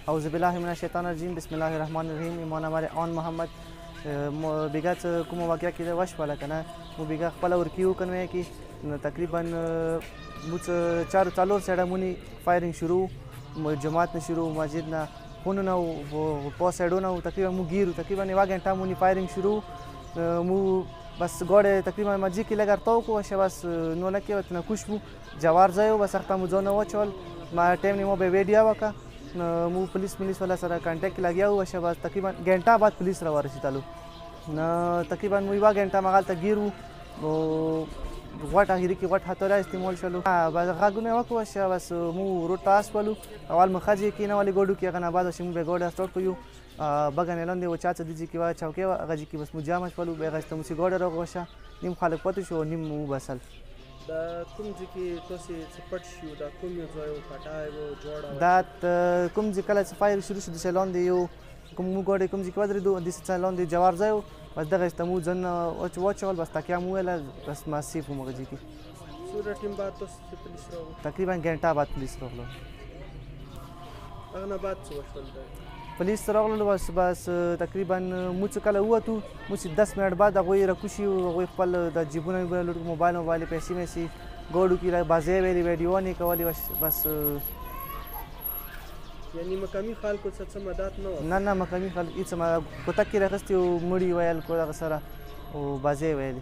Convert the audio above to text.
اعوذ بالله من الشیطان الرجیم بسم الله الرحمن الرحیم. ایمان هماره آن محمد بیگا کومه واقعه کې وشوله که نه مو بیگا خپله ورکي وکنوی کې تقریبا مو څلور سایډه مونی فایرینګ شروع جماعت نه شروع مسجد نه خونو نه و پا سایډو نه تقریبا مو گیرو تقریبا یوه ګنټه مونی فایرینګ شروع مو بس گوڑه تقریبا مجی کی لگر تو کو وشه بس نوله کې وتنه کوش مو جوار ځای بس اخته مو ځونه وچول ما ټیم نیمو به ویډیو وکا مو پولیس والا سره کانټیکټ لګیا وشه بس تقریبا ګنټه بعد پولیس را ورسېدلو نو تقریبا مو یوه ګنټه مغالته ګیرو غوټ اخیری کې غوټ هتوره استعمال شلو بس غاګونه وکړو وشه بس مو روټ پاس ولو اول مخځې کې نه ولې ګوډو کې غنا بعد شمو به ګوډه سٹارټ کوو بغن لاندې و چاته دي چې وا چوکې هغه چې بس مو جامه شولو به غشته مو سي ګوډه راغوشه نیم خلک پته شو نیم مو بسل دا کوم ځکه تاسو سپټ شو دا کوم یو ځای او پټای و جوړه دا کوم ځکه کله فایر شروع شو د سلون دی یو کوم مو ګوډه کوم ځکه ودرېدو د سلون دی جوار ځای بس دغه استمو ځن واچول بس تکیا مو ولا بس ماسیف مو غږی کی سوره ټیم بعد تاسو پولیس راغلو تقریبا ګنټه بعد پولیس راغلو هغه نه بعد څه وشول پولیس راغلو بس تقریبا مو څه کله ووتو مو 10 منټ بعد هغوی راکوشي هغوی خپل د جیبونه لوټ موبایل پیسې میسي ګوډو کې بازۍ ویلې ویډیو نه کولې بس یعنی مقامی خلکو څه مدد نه نه مقامی خلک هېڅ کوتک کې راغستې او مړي ویل کو دغه سره او بازۍ ویلې